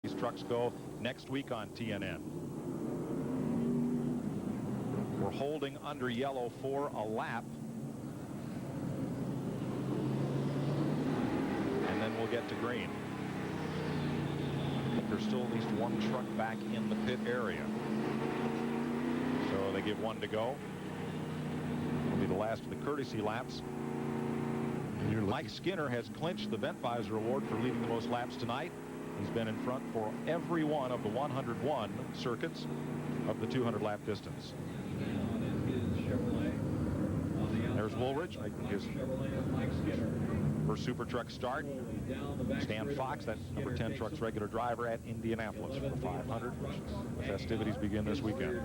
These trucks go next week on TNN. We're holding under yellow for a lap. And then we'll get to green. But there's still at least one truck back in the pit area. So they give one to go. It'll be the last of the courtesy laps. Mike Skinner has clinched the vent visor award for leading the most laps tonight. He's been in front for every one of the 101 circuits of the 200-lap distance. There's Woolridge making his first Super Truck start. Stan Fox, that number 10 truck's regular driver at Indianapolis for the 500. The festivities begin this weekend.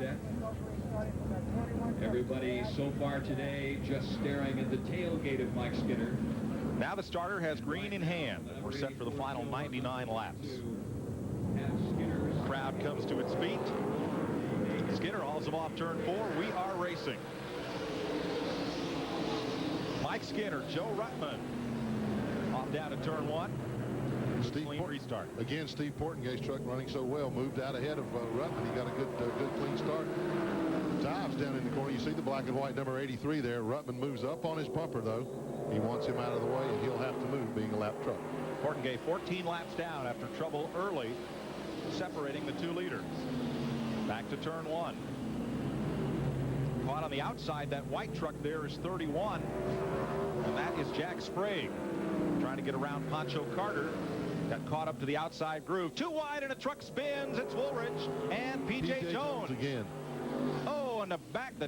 Everybody so far today just staring at the tailgate of Mike Skinner. Now the starter has green in hand. We're set for the final 99 laps. Crowd comes to its feet. Skinner hauls him off turn 4. We are racing. Mike Skinner, Joe Ruttman off down to turn 1. Clean restart. Again, Steve Portengate's truck running so well, moved out ahead of Ruttman. He got a good clean start. Dives down in the corner. You see the black and white number 83 there. Ruttman moves up on his bumper, though. He wants him out of the way, and he'll have to move, being a lap truck. Portengate 14 laps down after trouble early, separating the 2 leaders. Back to turn 1. Caught on the outside, that white truck there is 31, and that is Jack Sprague. Trying to get around Pancho Carter. Got caught up to the outside groove. Too wide, and a truck spins. It's Woolridge and P.J. Jones again. Oh, and the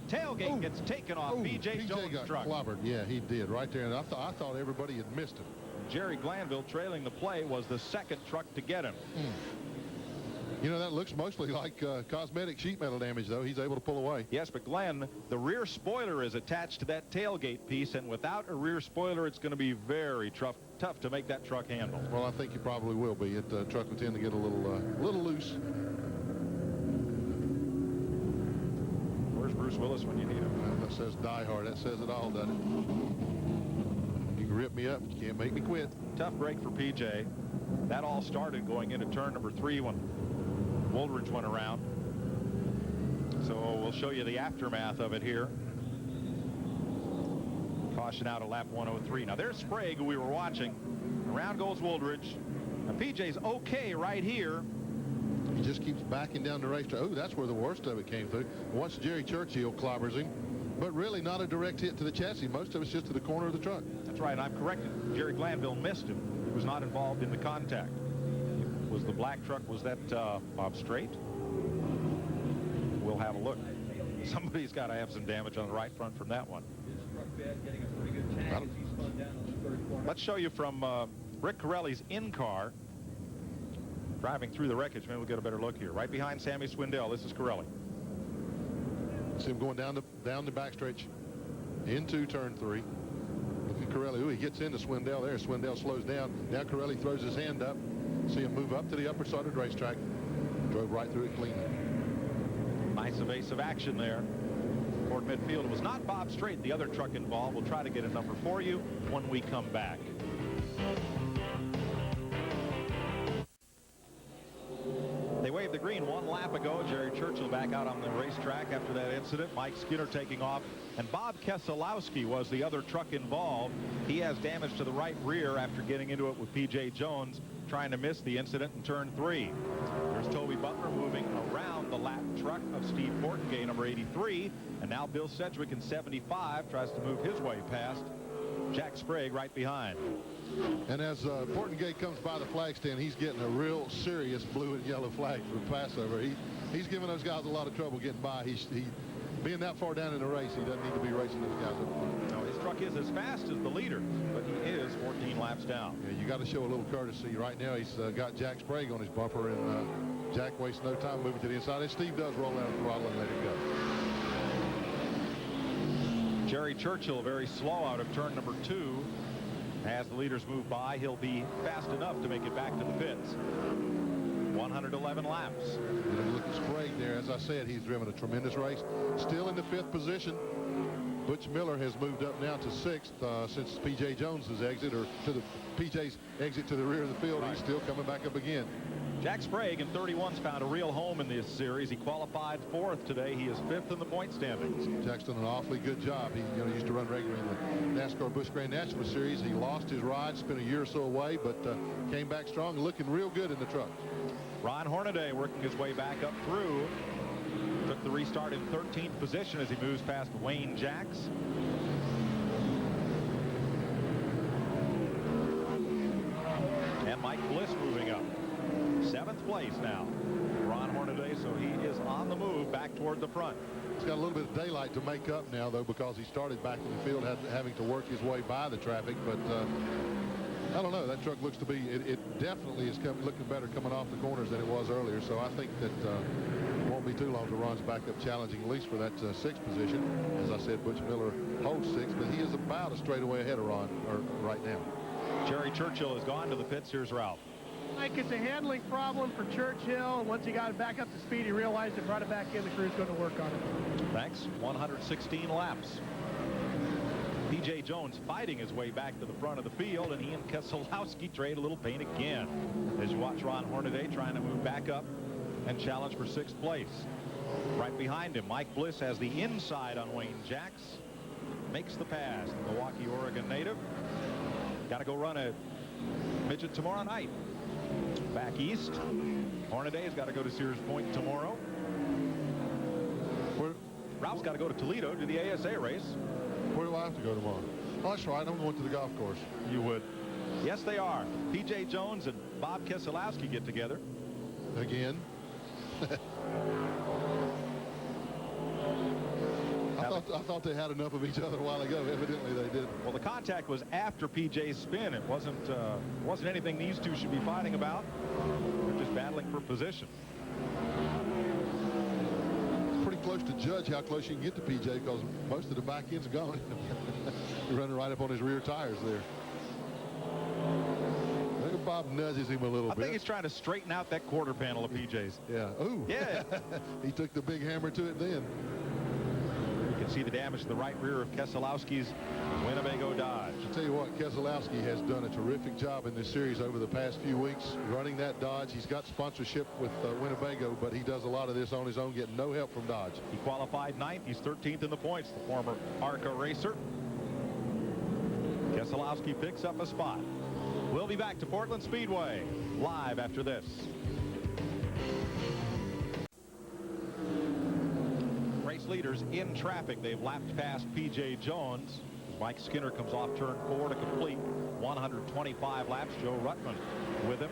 tailgate gets taken off P.J. Jones' got truck. Clobbered. Yeah, he did right there. And I thought everybody had missed him. Jerry Glanville, trailing the play, was the second truck to get him. You know, that looks mostly like cosmetic sheet metal damage, though. He's able to pull away. Yes, but Glenn, the rear spoiler is attached to that tailgate piece, and without a rear spoiler, it's going to be very tough to make that truck handle. Well, I think it probably will be. The truck will tend to get a little loose. Where's Bruce Willis when you need him? That says Die Hard. That says it all, doesn't it? You can rip me up. You can't make me quit. Tough break for PJ. That all started going into turn number 3 when Woolridge went around. So we'll show you the aftermath of it here. Caution out at lap 103. Now there's Sprague, who we were watching. Around goes Woolridge. Now PJ's okay right here. He just keeps backing down the racetrack. Oh, that's where the worst of it came through. Once Jerry Churchill clobbers him, but really not a direct hit to the chassis. Most of it's just to the corner of the truck. That's right. I'm corrected. Jerry Glanville missed him. He was not involved in the contact. Was the black truck, was that Bob Straight? We'll have a look. Somebody's got to have some damage on the right front from that one. Let's show you from Rick Corelli's in-car. Driving through the wreckage. Maybe we'll get a better look here. Right behind Sammy Swindell. This is Corelli. See him going down the backstretch into turn 3. Look at Corelli. Ooh, he gets into Swindell there. Swindell slows down. Now Corelli throws his hand up. See him move up to the upper side of the racetrack. Drove right through it cleanly. Nice evasive action there toward midfield. It was not Bob Straight, the other truck involved. We'll try to get a number for you when we come back. They waved the green 1 lap ago. Jerry Churchill back out on the racetrack after that incident. Mike Skinner taking off. And Bob Keselowski was the other truck involved. He has damage to the right rear after getting into it with P.J. Jones, trying to miss the incident in turn 3. There's Toby Butler moving around the lap truck of Steve Portengate, number 83. And now Bill Sedgwick in 75 tries to move his way past Jack Sprague right behind. And as Portengate comes by the flag stand, he's getting a real serious blue and yellow flag for passover. He's giving those guys a lot of trouble getting by. He being that far down in the race, he doesn't need to be racing those guys up. No, his truck is as fast as the leader, but he is 14 laps down. Yeah, you got to show a little courtesy. Right now, he's got Jack Sprague on his bumper, and Jack wastes no time moving to the inside. And Steve does roll out the throttle and let it go. Jerry Churchill very slow out of turn number 2. As the leaders move by, he'll be fast enough to make it back to the pits. 111 laps. You know, look at Sprague there. As I said, he's driven a tremendous race. Still in the 5th position. Butch Miller has moved up now to 6th since P.J. Jones's exit, or to the P.J.'s exit to the rear of the field. Right. He's still coming back up again. Jack Sprague in 31's found a real home in this series. He qualified 4th today. He is 5th in the point standings. Jack's done an awfully good job. He used to run regularly in the NASCAR Busch Grand National Series. He lost his ride, spent a year or so away, but came back strong, looking real good in the truck. Ron Hornaday working his way back up through. Took the restart in 13th position as he moves past Wayne Jacks. And Mike Bliss moving up. 7th place now. Ron Hornaday, so he is on the move back toward the front. He's got a little bit of daylight to make up now, though, because he started back in the field having to work his way by the traffic. But I don't know. That truck looks to be, it definitely is looking better coming off the corners than it was earlier. So I think that it won't be too long till Ron's back up challenging, at least for that 6th position. As I said, Butch Miller holds 6th, but he is about a straightaway ahead of Ron right now. Jerry Churchill has gone to the pits. Here's Ralph. Mike, it's a handling problem for Churchill. And once he got it back up to speed, he realized it, brought it back in. The crew's going to work on it. Thanks. 116 laps. P.J. Jones fighting his way back to the front of the field, and he and Keselowski trade a little paint again as you watch Ron Hornaday trying to move back up and challenge for 6th place. Right behind him, Mike Bliss has the inside on Wayne Jacks. Makes the pass. The Milwaukee, Oregon native. Got to go run a midget tomorrow night. Back east, Hornaday's got to go to Sears Point tomorrow. Ralph's got to go to Toledo to the ASA race. Where do I have to go tomorrow? Oh, that's right. I'm going to the golf course. You would. Yes, they are. P.J. Jones and Bob Keselowski get together. Again. I thought they had enough of each other a while ago. Evidently they did. Well, the contact was after P.J.'s spin. It wasn't anything these two should be fighting about. They're just battling for position. It's pretty close to judge how close you can get to P.J. because most of the back end's gone. You're running right up on his rear tires there. Look at Bob nudges him a little bit. I think he's trying to straighten out that quarter panel of P.J.'s. Yeah. Ooh. Yeah. He took the big hammer to it then. You can see the damage to the right rear of Keselowski's Winnebago Dodge. I'll tell you what, Keselowski has done a terrific job in this series over the past few weeks running that Dodge. He's got sponsorship with Winnebago, but he does a lot of this on his own, getting no help from Dodge. He qualified 9th. He's 13th in the points, the former ARCA racer. Keselowski picks up a spot. We'll be back to Portland Speedway live after this. Race leaders in traffic. They've lapped past P.J. Jones. Mike Skinner comes off turn 4 to complete 125 laps. Joe Ruttman with him.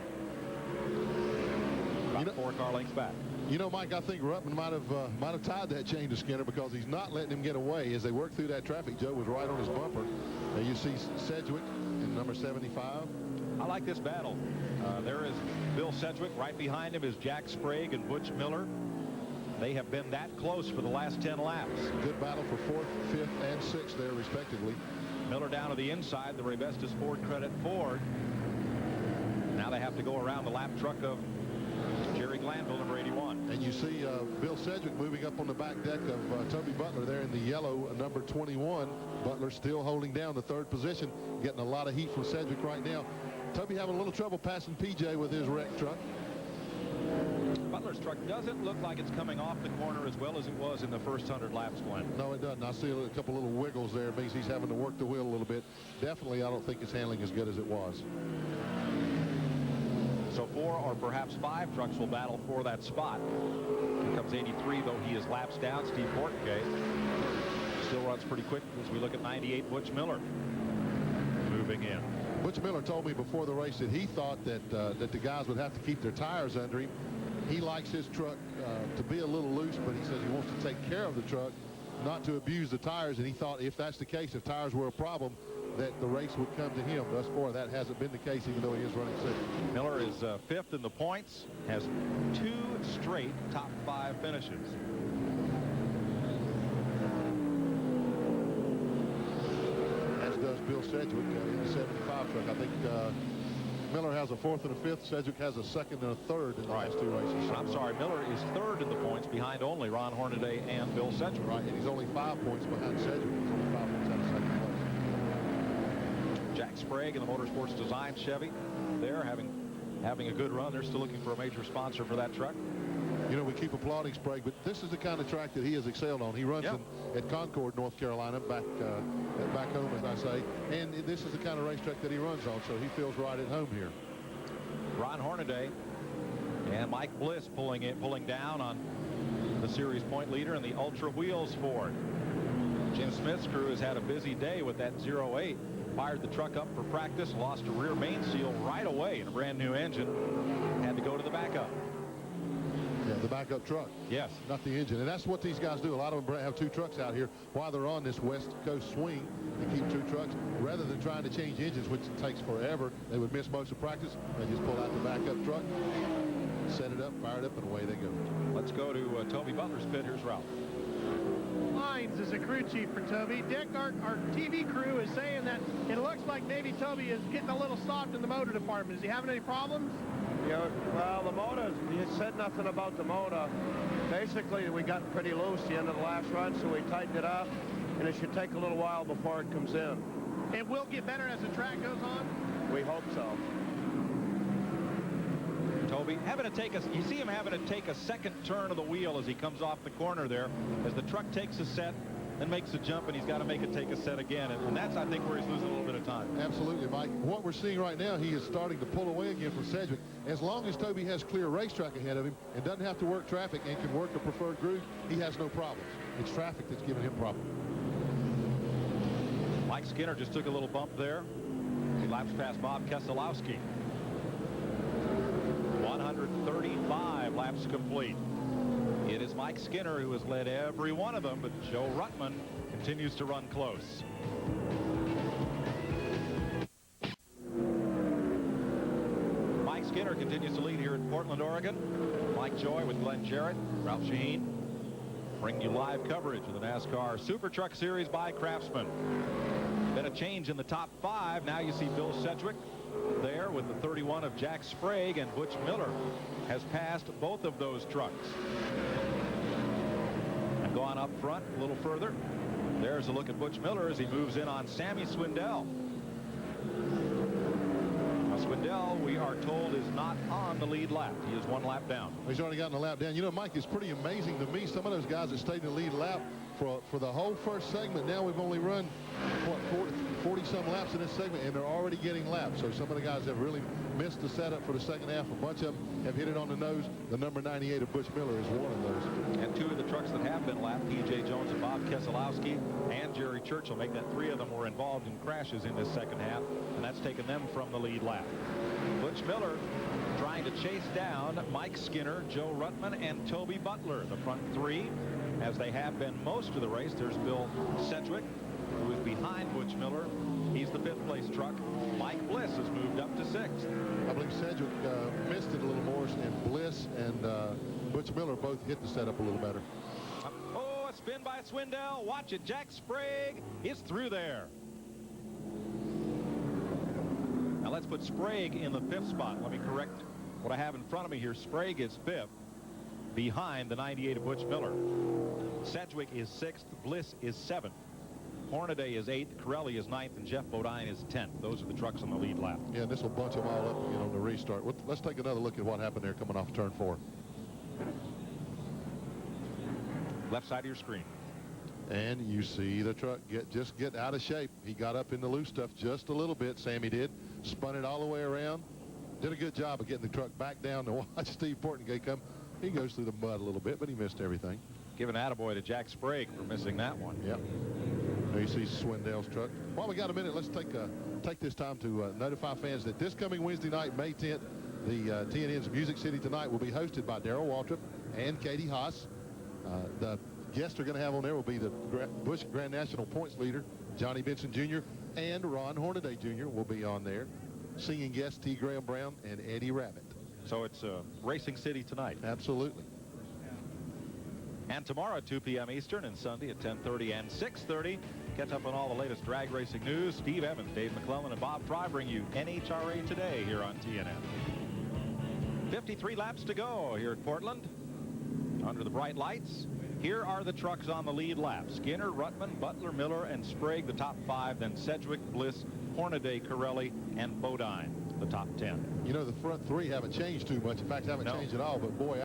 About 4 car lengths back. You know, Mike, I think Ruttman might have tied that chain to Skinner because he's not letting him get away. As they work through that traffic, Joe was right on his bumper. And you see Sedgwick in number 75. I like this battle. There is Bill Sedgwick. Right behind him is Jack Sprague and Butch Miller. They have been that close for the last 10 laps. Good battle for 4th, 5th, and 6th there, respectively. Miller down to the inside. The Raybestos Ford Credit Ford. Now they have to go around the lap truck of Jerry Glanville, number 81. And you see Bill Sedgwick moving up on the back deck of Toby Butler there in the yellow, number 21. Butler still holding down the 3rd position, getting a lot of heat from Sedgwick right now. Toby having a little trouble passing P.J. with his wrecked truck. Butler's truck doesn't look like it's coming off the corner as well as it was in the first 100 laps, Glenn. No, it doesn't. I see a couple little wiggles there. It means he's having to work the wheel a little bit. Definitely, I don't think his handling is as good as it was. So 4 or perhaps 5 trucks will battle for that spot. Here comes 83, though he is laps down. Steve Fortengate still runs pretty quick as we look at 98, Butch Miller moving in. Butch Miller told me before the race that he thought that the guys would have to keep their tires under him. He likes his truck to be a little loose, but he says he wants to take care of the truck, not to abuse the tires. And he thought if that's the case, if tires were a problem, that the race would come to him. Thus far, that hasn't been the case, even though he is running 6th. Miller is 5th in the points, has 2 straight top 5 finishes. As does Bill Sedgwick in the 75 truck. I think Miller has a 4th and a 5th. Sedgwick has a 2nd and a 3rd in the last 2 races. I'm sorry, Miller is 3rd in the points behind only Ron Hornaday and Bill Sedgwick. Right, and he's only 5 points behind Sedgwick. He's only 5 points out of 2nd place. Jack Sprague in the Motorsports Design Chevy there having having a good run. They're still looking for a major sponsor for that truck. You know, we keep applauding Sprague, but this is the kind of track that he has excelled on. He runs at Concord, North Carolina, back home, as I say. And this is the kind of racetrack that he runs on, so he feels right at home here. Ron Hornaday and Mike Bliss pulling down on the series point leader in the Ultra Wheels Ford. Jim Smith's crew has had a busy day with that 08. Fired the truck up for practice, lost a rear main seal right away in a brand new engine. Had to go to the backup. Yeah, the backup truck. Yes. Not the engine. And that's what these guys do. A lot of them have two trucks out here while they're on this West Coast swing. They keep two trucks. Rather than trying to change engines, which takes forever, they would miss most of practice. They just pull out the backup truck, set it up, fire it up, and away they go. Let's go to Toby Butler's pit. Here's Ralph. Hines is a crew chief for Toby. Dick, our TV crew, is saying that it looks like maybe Toby is getting a little soft in the motor department. Is he having any problems? Yeah, well, the motor, he said nothing about the motor. Basically, we got pretty loose the end of the last run, so we tightened it up, and it should take a little while before it comes in. It will get better as the track goes on? We hope so. Toby you see him having to take a second turn of the wheel as he comes off the corner there, as the truck takes a set, then makes a jump, and he's got to make it take a set again. And that's, I think, where he's losing a little bit of time. Absolutely, Mike. What we're seeing right now, he is starting to pull away again from Sedgwick. As long as Toby has clear racetrack ahead of him and doesn't have to work traffic and can work the preferred groove, he has no problems. It's traffic that's giving him problems. Mike Skinner just took a little bump there. He laps past Bob Keselowski. 135 laps complete. It is Mike Skinner who has led every one of them, but Joe Ruttman continues to run close. Mike Skinner continues to lead here in Portland, Oregon. Mike Joy with Glenn Jarrett, Ralph Shaheen, bringing you live coverage of the NASCAR Super Truck Series by Craftsman. Been a change in the top 5. Now you see Bill Sedgwick there with the 31 of Jack Sprague, and Butch Miller has passed both of those trucks. And gone up front a little further. There's a look at Butch Miller as he moves in on Sammy Swindell. Now Swindell, we are told, is not on the lead lap. He is one lap down. He's already gotten a lap down. You know, Mike, it's pretty amazing to me. Some of those guys that stayed in the lead lap for the whole first segment. Now we've only run, what, 40-some laps in this segment, and they're already getting laps. So some of the guys have really missed the setup for the second half. A bunch of them have hit it on the nose. The number 98 of Butch Miller is one of those. And 2 of the trucks that have been lapped, P.J. Jones and Bob Keselowski and Jerry Churchill, make that 3 of them were involved in crashes in this second half, and that's taken them from the lead lap. Butch Miller trying to chase down Mike Skinner, Joe Ruttman, and Toby Butler, the front 3, as they have been most of the race. There's Bill Sedgwick, who is behind Butch Miller. He's the 5th place truck. Mike Bliss has moved up to 6th. I believe Sedgwick missed it a little more, and Bliss and Butch Miller both hit the setup a little better. Oh, a spin by Swindell. Watch it. Jack Sprague is through there. Now let's put Sprague in the 5th spot. Let me correct what I have in front of me here. Sprague is 5th, behind the 98 of Butch Miller. Sedgwick is 6th. Bliss is 7th. Hornaday is 8th. Corelli is 9th, and Jeff Bodine is 10th. Those are the trucks on the lead lap. Yeah, and this will bunch them all up again on the restart. Let's take another look at what happened there coming off turn 4. Left side of your screen. And you see the truck just get out of shape. He got up in the loose stuff just a little bit, Sammy did. Spun it all the way around. Did a good job of getting the truck back down to watch Steve Portengate come. He goes through the mud a little bit, but he missed everything. Give an attaboy to Jack Sprague for missing that one. Yep. There you see Swindell's truck. While we got a minute, let's take this time to notify fans that this coming Wednesday night, May 10th, the TNN's Music City Tonight will be hosted by Darrell Waltrip and Katie Haas. The guests are going to have on there will be the Busch Grand National points leader, Johnny Benson Jr., and Ron Hornaday Jr. will be on there. Singing guests T. Graham Brown and Eddie Rabbit. So it's Racing City tonight. Absolutely. And tomorrow at 2 p.m. Eastern, and Sunday at 10:30 and 6:30. Catch up on all the latest drag racing news. Steve Evans, Dave McClellan, and Bob Fry bring you NHRA Today here on TNN. 53 laps to go here at Portland. Under the bright lights, here are the trucks on the lead lap. Skinner, Ruttman, Butler, Miller, and Sprague, the top 5. Then Sedgwick, Bliss, Hornaday, Corelli, and Bodine. the top 10. You know, the front three haven't changed too much. In fact, haven't No. changed at all. But boy,